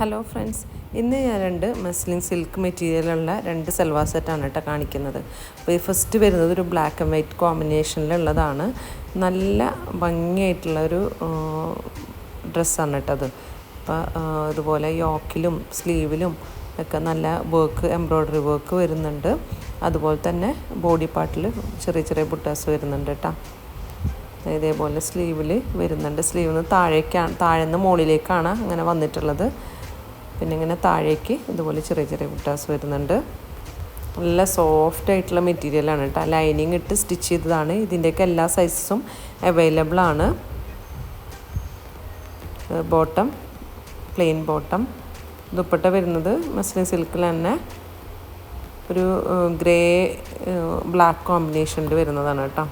Hello friends, ഇന്ന് ഞാൻ രണ്ട് മസ്ലിൻ സിൽക്ക് മെറ്റീരിയലുള്ള രണ്ട് സൽവാർ സെറ്റാണ് കേട്ടോ കാണിക്കുന്നത്. അപ്പോൾ ഈ ഫസ്റ്റ് വരുന്നത് ഒരു ബ്ലാക്ക് ആൻഡ് വൈറ്റ് കോമ്പിനേഷനിലുള്ളതാണ്. നല്ല ഭംഗിയായിട്ടുള്ളൊരു ഡ്രസ്സാണ് കേട്ടോ അത്. അപ്പോൾ ഇതുപോലെ യോക്കിലും സ്ലീവിലും ഒക്കെ നല്ല വർക്ക്, എംബ്രോയ്ഡറി വർക്ക് വരുന്നുണ്ട്. അതുപോലെ തന്നെ ബോഡി പാർട്ടിൽ ചെറിയ ചെറിയ ബുട്ടാസ് വരുന്നുണ്ട് കേട്ടോ. ഇതേപോലെ സ്ലീവിൽ വരുന്നുണ്ട്. സ്ലീവിൽ നിന്ന് താഴെ നിന്ന് മുകളിലേക്കാണ് അങ്ങനെ വന്നിട്ടുള്ളത്. പിന്നെ ഇങ്ങനെ താഴേക്ക് ഇതുപോലെ ചെറിയ ചെറിയ ബുട്ടാസ് വരുന്നുണ്ട്. നല്ല സോഫ്റ്റ് ആയിട്ടുള്ള മെറ്റീരിയലാണ് കേട്ടോ. ലൈനിങ് ഇട്ട് സ്റ്റിച്ച് ചെയ്തതാണ്. ഇതിൻ്റെയൊക്കെ എല്ലാ സൈസസും അവൈലബിൾ ആണ്. Bottom plain bottom. ദുപ്പട്ട വരുന്നത് മസ്ലിൻ സിൽക്കിൽ തന്നെ ഒരു ഗ്രേ ബ്ലാക്ക് കോമ്പിനേഷനിൽ വരുന്നതാണ് കേട്ടോ.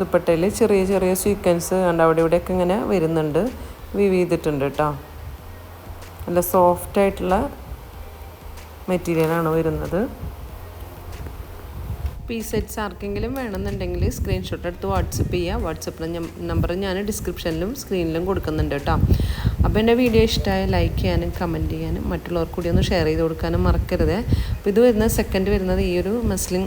ദുപ്പട്ടയിൽ ചെറിയ ചെറിയ സീക്വൻസ് കണ്ട് അവിടെ ഇവിടെയൊക്കെ ഇങ്ങനെ വരുന്നുണ്ട്, വീവ് ചെയ്തിട്ടുണ്ട് കേട്ടോ. നല്ല സോഫ്റ്റ് ആയിട്ടുള്ള മെറ്റീരിയലാണ് വരുന്നത്. പീസ് സെറ്റ്സ് ആർക്കെങ്കിലും വേണമെന്നുണ്ടെങ്കിൽ സ്ക്രീൻഷോട്ട് എടുത്ത് വാട്സപ്പ് ചെയ്യുക. വാട്സപ്പിൽ നമ്പർ ഞാൻ ഡിസ്ക്രിപ്ഷനിലും സ്ക്രീനിലും കൊടുക്കുന്നുണ്ട് കേട്ടോ. അപ്പോൾ എൻ്റെ വീഡിയോ ഇഷ്ടമായ ലൈക്ക് ചെയ്യാനും കമൻറ്റ് ചെയ്യാനും മറ്റുള്ളവർക്ക് കൂടി ഒന്ന് ഷെയർ ചെയ്ത് കൊടുക്കാനും മറക്കരുത്. അപ്പോൾ ഇത് വരുന്നത് സെക്കൻഡ് വരുന്നത് ഈ ഒരു മസ്ലിൻ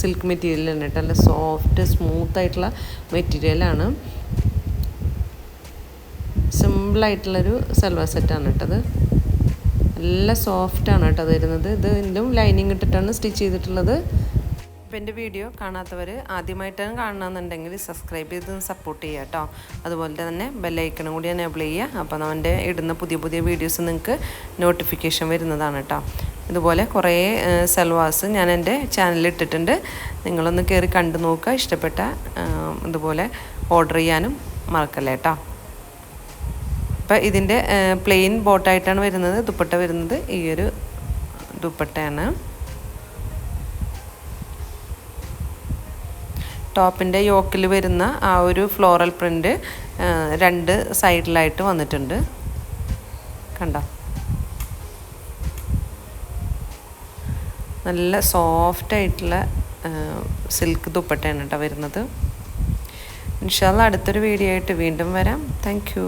സിൽക്ക് മെറ്റീരിയലാണ് കേട്ടോ. നല്ല സോഫ്റ്റ് സ്മൂത്ത് ആയിട്ടുള്ള മെറ്റീരിയലാണ്. സിമ്പിളായിട്ടുള്ളൊരു സൽവാർ സെറ്റാണ് കേട്ടത്. നല്ല സോഫ്റ്റാണ് കേട്ടോ അത് വരുന്നത്. ഇതിലും ലൈനിങ് ഇട്ടിട്ടാണ് സ്റ്റിച്ച് ചെയ്തിട്ടുള്ളത്. അപ്പോൾ എൻ്റെ വീഡിയോ കാണാത്തവർ ആദ്യമായിട്ടാണ് കാണണമെന്നുണ്ടെങ്കിൽ സബ്സ്ക്രൈബ് ചെയ്ത് സപ്പോർട്ട് ചെയ്യുക കേട്ടോ. അതുപോലെ തന്നെ ബെല്ലൈക്കണും കൂടി എനേബിൾ ചെയ്യുക. അപ്പോൾ നമ്മുടെ ഇടുന്ന പുതിയ പുതിയ വീഡിയോസ് നിങ്ങൾക്ക് നോട്ടിഫിക്കേഷൻ വരുന്നതാണ് കേട്ടോ. ഇതുപോലെ കുറേ സൽവാസ് ഞാൻ എൻ്റെ ചാനലിൽ ഇട്ടിട്ടുണ്ട്. നിങ്ങളൊന്ന് കയറി കണ്ടു നോക്കുക. ഇഷ്ടപ്പെട്ട ഇതുപോലെ ഓർഡർ ചെയ്യാനും മറക്കല്ലേ കേട്ടോ. അപ്പോൾ ഇതിൻ്റെ പ്ലെയിൻ ബോട്ടായിട്ടാണ് വരുന്നത്. ദുപ്പട്ട വരുന്നത് ഈ ഒരു ദുപ്പട്ടയാണ്. ടോപ്പിൻ്റെ യോക്കിൽ വരുന്ന ആ ഒരു ഫ്ലോറൽ പ്രിൻ്റ് രണ്ട് സൈഡിലായിട്ട് വന്നിട്ടുണ്ട്, കണ്ടോ. നല്ല സോഫ്റ്റ് ആയിട്ടുള്ള സിൽക്ക് ദുപ്പട്ടയാണ് കേട്ടോ വരുന്നത്. ഇൻഷാ അല്ലാഹ് അടുത്തൊരു വീഡിയോ ആയിട്ട് വീണ്ടും വരാം. Thank you.